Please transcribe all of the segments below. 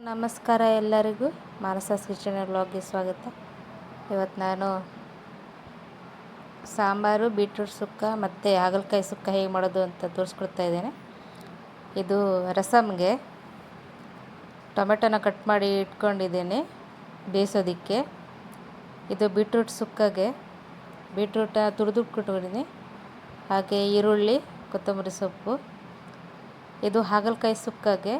ನಮಸ್ಕಾರ ಎಲ್ಲರಿಗೂ. ಮಾನಸಾಸ್ ಕಿಚನ್ ವ್ಲಾಗ್ಗೆ ಸ್ವಾಗತ. ಇವತ್ತು ನಾನು ಸಾಂಬಾರು, ಬೀಟ್ರೂಟ್ ಸುಕ್ಕ ಮತ್ತು ಹಾಗಲಕಾಯಿ ಸುಕ್ಕ ಹೇಗೆ ಮಾಡೋದು ಅಂತ ತೋರಿಸ್ಕೊಡ್ತಾ ಇದ್ದೇನೆ. ಇದು ರಸಮ್ಗೆ ಟೊಮೆಟೊನ ಕಟ್ ಮಾಡಿ ಇಟ್ಕೊಂಡಿದ್ದೇನೆ ಬೇಯಿಸೋದಕ್ಕೆ. ಇದು ಬೀಟ್ರೂಟ್ ಸುಕ್ಕಗೆ ಬೀಟ್ರೂಟ ತುರಿದಿಟ್ಕೊಂಡಿದ್ದೀನಿ, ಹಾಗೆ ಈರುಳ್ಳಿ, ಕೊತ್ತಂಬರಿ ಸೊಪ್ಪು. ಇದು ಹಾಗಲಕಾಯಿ ಸುಕ್ಕಗೆ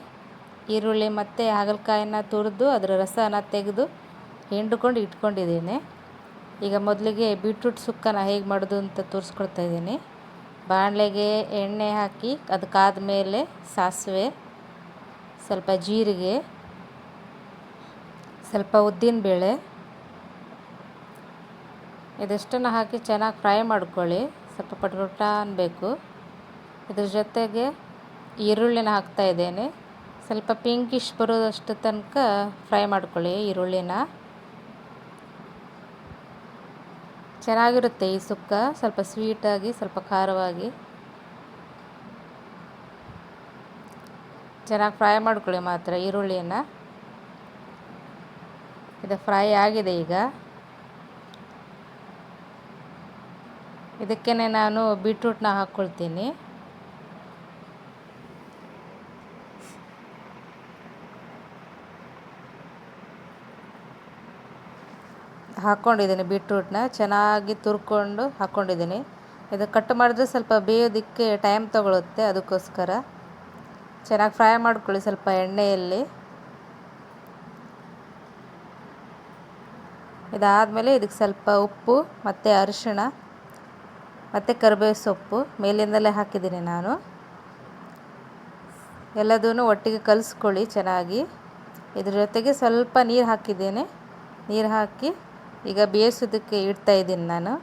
ಈರುಳ್ಳಿ ಮತ್ತು ಹಾಗಲಕಾಯಿನ ತುರಿದು ಅದರ ರಸನ ತೆಗೆದು ಹಿಂಡ್ಕೊಂಡು ಇಟ್ಕೊಂಡಿದ್ದೀನಿ. ಈಗ ಮೊದಲಿಗೆ ಬೀಟ್ರೂಟ್ ಸುಕ್ಕನ ಹೇಗೆ ಮಾಡೋದು ಅಂತ ತೋರಿಸ್ಕೊಡ್ತಾ ಇದ್ದೀನಿ. ಬಾಣಲೆಗೆ ಎಣ್ಣೆ ಹಾಕಿ ಅದಕ್ಕಾದ ಮೇಲೆ ಸಾಸಿವೆ, ಸ್ವಲ್ಪ ಜೀರಿಗೆ, ಸ್ವಲ್ಪ ಉದ್ದಿನಬೇಳೆ ಇದಷ್ಟನ್ನು ಹಾಕಿ ಚೆನ್ನಾಗಿ ಫ್ರೈ ಮಾಡ್ಕೊಳ್ಳಿ. ಸ್ವಲ್ಪ ಪಟಪಟ ಅನ್ನಬೇಕು. ಇದ್ರ ಜೊತೆಗೆ ಈರುಳ್ಳಿನ ಹಾಕ್ತಾಯಿದ್ದೇನೆ. ಸ್ವಲ್ಪ ಪಿಂಕಿಶ್ ಬರೋದಷ್ಟು ತನಕ ಫ್ರೈ ಮಾಡ್ಕೊಳ್ಳಿ ಈರುಳ್ಳಿನ. ಚೆನ್ನಾಗಿರುತ್ತೆ ಈ ಸುಕ್ಕ, ಸ್ವಲ್ಪ ಸ್ವೀಟಾಗಿ, ಸ್ವಲ್ಪ ಖಾರವಾಗಿ. ಚೆನ್ನಾಗಿ ಫ್ರೈ ಮಾಡ್ಕೊಳ್ಳಿ ಮಾತ್ರ ಈರುಳ್ಳಿನ. ಇದು ಫ್ರೈ ಆಗಿದೆ. ಈಗ ಇದಕ್ಕೇ ನಾನು ಬೀಟ್ರೂಟ್ನ ಹಾಕ್ಕೊಳ್ತೀನಿ. ಹಾಕ್ಕೊಂಡಿದ್ದೀನಿ ಬೀಟ್ರೂಟ್ನ ಚೆನ್ನಾಗಿ ತುರ್ಕೊಂಡು ಹಾಕ್ಕೊಂಡಿದ್ದೀನಿ. ಇದು ಕಟ್ ಮಾಡಿದ್ರೆ ಸ್ವಲ್ಪ ಬೇಯೋದಕ್ಕೆ ಟೈಮ್ ತೊಗೊಳುತ್ತೆ, ಅದಕ್ಕೋಸ್ಕರ ಚೆನ್ನಾಗಿ ಫ್ರೈ ಮಾಡ್ಕೊಳ್ಳಿ ಸ್ವಲ್ಪ ಎಣ್ಣೆಯಲ್ಲಿ. ಇದಾದಮೇಲೆ ಇದಕ್ಕೆ ಸ್ವಲ್ಪ ಉಪ್ಪು ಮತ್ತು ಅರಿಶಿಣ ಮತ್ತು ಕರಿಬೇವು ಸೊಪ್ಪು ಮೇಲಿಂದಲೇ ಹಾಕಿದ್ದೀನಿ ನಾನು. ಎಲ್ಲದೂ ಒಟ್ಟಿಗೆ ಕಲಿಸ್ಕೊಳ್ಳಿ ಚೆನ್ನಾಗಿ. ಇದ್ರ ಜೊತೆಗೆ ಸ್ವಲ್ಪ ನೀರು ಹಾಕಿದ್ದೇನೆ. ನೀರು ಹಾಕಿ ಈಗ ಬೇಯಿಸೋದಕ್ಕೆ ಇಡ್ತಾಯಿದ್ದೀನಿ ನಾನು.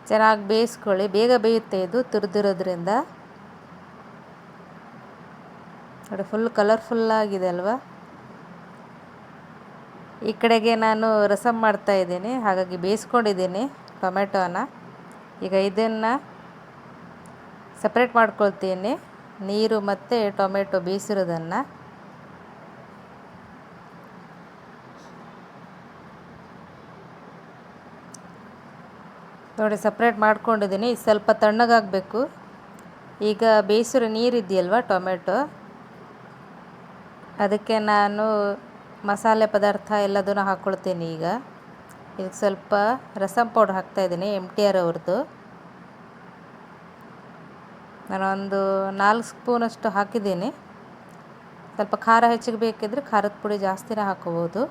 ಚೆನ್ನಾಗಿ ಬೇಯಿಸ್ಕೊಳ್ಳಿ, ಬೇಗ ಬೇಯುತ್ತೆ ಇದು ತುರಿದಿರೋದ್ರಿಂದ. ನೋಡಿ, ಫುಲ್ ಕಲರ್ಫುಲ್ಲಾಗಿದೆ ಅಲ್ವಾ. ಈ ಕಡೆಗೆ ನಾನು ರಸಮ್ ಮಾಡ್ತಾಯಿದ್ದೀನಿ, ಹಾಗಾಗಿ ಬೇಯಿಸ್ಕೊಂಡಿದ್ದೀನಿ ಟೊಮೆಟೊನ. ಈಗ ಇದನ್ನು ಸಪ್ರೇಟ್ ಮಾಡ್ಕೊಳ್ತೀನಿ, ನೀರು ಮತ್ತು ಟೊಮೆಟೊ ಬೇಯಿಸಿರೋದನ್ನು. ನೋಡಿ, ಸಪ್ರೇಟ್ ಮಾಡ್ಕೊಂಡಿದ್ದೀನಿ. ಸ್ವಲ್ಪ ತಣ್ಣಗಾಗಬೇಕು. ಈಗ ಬೇಯಿಸಿರೋ ನೀರಿದೆಯಲ್ವ ಟೊಮೆಟೊ, ಅದಕ್ಕೆ ನಾನು ಮಸಾಲೆ ಪದಾರ್ಥ ಎಲ್ಲದನ್ನು ಹಾಕ್ಕೊಳ್ತೀನಿ. ಈಗ ಇದಕ್ಕೆ ಸ್ವಲ್ಪ ರಸಮ್ ಪೌಡ್ರ್ ಹಾಕ್ತಾಯಿದ್ದೀನಿ, MTR ಅವ್ರದ್ದು. ನಾನೊಂದು 4 ಸ್ಪೂನಷ್ಟು ಹಾಕಿದ್ದೀನಿ. ಸ್ವಲ್ಪ ಖಾರ ಹೆಚ್ಚಿಗೆ ಬೇಕಿದ್ರೆ ಖಾರದ ಪುಡಿ ಜಾಸ್ತಿನೇ ಹಾಕ್ಕೋಬೋದು.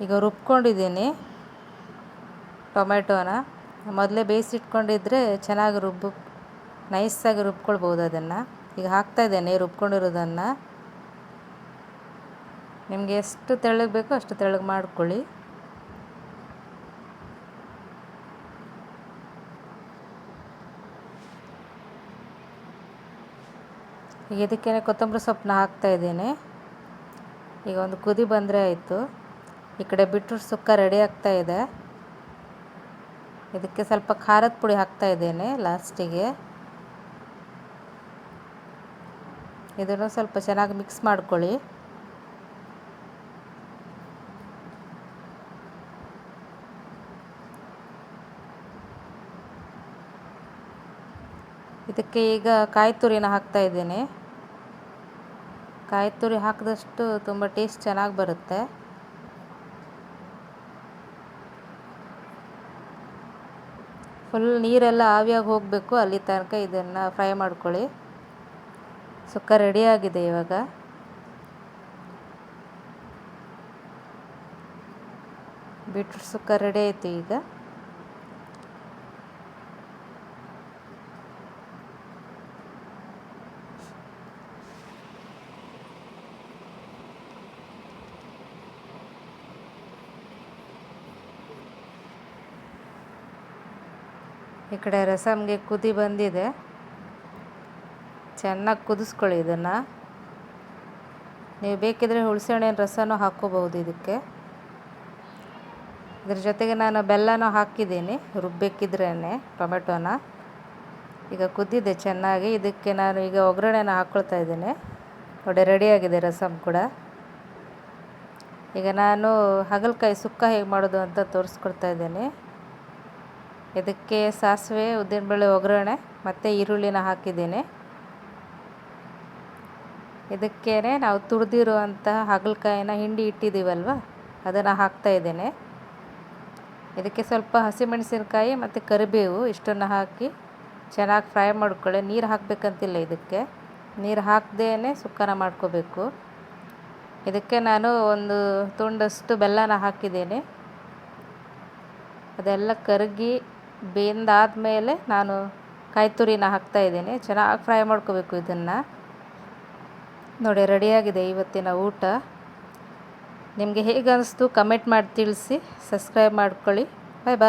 ಈಗ ರುಬ್ಕೊಂಡಿದ್ದೀನಿ ಟೊಮೆಟೊನ. ಮೊದಲೇ ಬೇಯಿಸಿಟ್ಕೊಂಡಿದ್ರೆ ಚೆನ್ನಾಗಿ ನೈಸಾಗಿ ರುಬ್ಕೊಳ್ಬೋದು ಅದನ್ನು. ಈಗ ಹಾಕ್ತಾಯಿದ್ದೇನೆ ರುಬ್ಕೊಂಡಿರೋದನ್ನು. ನಿಮಗೆ ಎಷ್ಟು ತೆಳ್ಳಗೆ ಬೇಕೋ ಅಷ್ಟು ತೆಳ್ಳಗೆ ಮಾಡ್ಕೊಳ್ಳಿ. ಈಗ ಇದಕ್ಕೇ ಕೊತ್ತಂಬರಿ ಸೊಪ್ಪನ್ನ ಹಾಕ್ತಾಯಿದ್ದೇನೆ. ಈಗ ಒಂದು ಕುದಿ ಬಂದರೆ ಆಯಿತು. ಈ ಕಡೆ ಬೀಟ್ರೂಟ್ ಸುಕ್ಕ ರೆಡಿ ಆಗ್ತಾಯಿದೆ. ಇದಕ್ಕೆ ಸ್ವಲ್ಪ ಖಾರದ ಪುಡಿ ಹಾಕ್ತಾಯಿದ್ದೇನೆ ಲಾಸ್ಟಿಗೆ. ಇದನ್ನು ಸ್ವಲ್ಪ ಚೆನ್ನಾಗಿ ಮಿಕ್ಸ್ ಮಾಡ್ಕೊಳ್ಳಿ. ಇದಕ್ಕೆ ಈಗ ಕಾಯಿ ತುರಿನ ಹಾಕ್ತಾಯಿದ್ದೇನೆ. ಕಾಯಿ ತುರಿ ಹಾಕಿದಷ್ಟು ತುಂಬ ಟೇಸ್ಟ್ ಚೆನ್ನಾಗಿ ಬರುತ್ತೆ. ಫುಲ್ ನೀರೆಲ್ಲ ಆವಿಯಾಗಿ ಹೋಗಬೇಕು, ಅಲ್ಲಿ ತನಕ ಇದನ್ನು ಫ್ರೈ ಮಾಡ್ಕೊಳ್ಳಿ. ಸುಕ್ಕ ರೆಡಿಯಾಗಿದೆ. ಇವಾಗ ಬೀಟ್ರೂಟ್ ಸುಕ್ಕ ರೆಡಿ ಆಯಿತು. ಈಗ ಈ ಕಡೆ ರಸಮ್ಗೆ ಕುದಿ ಬಂದಿದೆ. ಚೆನ್ನಾಗಿ ಕುದಿಸ್ಕೊಳ್ಳಿ ಇದನ್ನು. ನೀವು ಬೇಕಿದ್ರೆ ಹುಣಸೆಹಣ್ಣಿನ ರಸನೂ ಹಾಕ್ಕೋಬಹುದು ಇದಕ್ಕೆ. ಇದ್ರ ಜೊತೆಗೆ ನಾನು ಬೆಲ್ಲನೂ ಹಾಕಿದ್ದೀನಿ ರುಬ್ಬೇಕಿದ್ರೇ ಟೊಮೆಟೊನ. ಈಗ ಕುದ್ದಿದೆ ಚೆನ್ನಾಗಿ. ಇದಕ್ಕೆ ನಾನು ಈಗ ಒಗ್ಗರಣೆನ ಹಾಕ್ಕೊಳ್ತಾ ಇದ್ದೇನೆ. ನೋಡಿ ರೆಡಿಯಾಗಿದೆ ರಸಮ್ ಕೂಡ. ಈಗ ನಾನು ಹಾಗಲಕಾಯಿ ಸುಕ್ಕ ಹೇಗೆ ಮಾಡೋದು ಅಂತ ತೋರಿಸ್ಕೊಡ್ತಾ ಇದ್ದೇನೆ. ಇದಕ್ಕೆ ಸಾಸಿವೆ, ಉದ್ದಿನಬೇಳೆ ಒಗ್ಗರಣೆ ಮತ್ತು ಈರುಳ್ಳಿನ ಹಾಕಿದ್ದೇನೆ. ಇದಕ್ಕೇ ನಾವು ತುರಿದಿರುವಂತಹ ಹಾಗಲಕಾಯಿನ ಹಿಂಡಿ ಇಟ್ಟಿದ್ದೀವಲ್ವ, ಅದನ್ನು ಹಾಕ್ತಾ ಇದ್ದೇನೆ. ಇದಕ್ಕೆ ಸ್ವಲ್ಪ ಹಸಿಮೆಣಸಿನಕಾಯಿ ಮತ್ತು ಕರಿಬೇವು ಇಷ್ಟನ್ನು ಹಾಕಿ ಚೆನ್ನಾಗಿ ಫ್ರೈ ಮಾಡ್ಕೊಳ್ಳಿ. ನೀರು ಹಾಕಬೇಕಂತಿಲ್ಲ, ಇದಕ್ಕೆ ನೀರು ಹಾಕದೇ ಸುಕ್ಕನ ಮಾಡ್ಕೋಬೇಕು. ಇದಕ್ಕೆ ನಾನು ಒಂದು ತುಂಡಷ್ಟು ಬೆಲ್ಲನ ಹಾಕಿದ್ದೇನೆ. ಅದೆಲ್ಲ ಕರಗಿ ಬೆಂದಾದಮೇಲೆ ನಾನು ಕಾಯಿ ತುರಿನ ಹಾಕ್ತಾ ಇದ್ದೇನೆ. ಚೆನ್ನಾಗಿ ಫ್ರೈ ಮಾಡ್ಕೋಬೇಕು ಇದನ್ನು. ನೋಡಿ ರೆಡಿಯಾಗಿದೆ ಇವತ್ತಿನ ಊಟ. ನಿಮಗೆ ಹೇಗೆ ಅನಿಸ್ತು ಕಮೆಂಟ್ ಮಾಡಿ ತಿಳಿಸಿ. ಸಬ್ಸ್ಕ್ರೈಬ್ ಮಾಡ್ಕೊಳ್ಳಿ. ಬಾಯ್ ಬಾಯ್.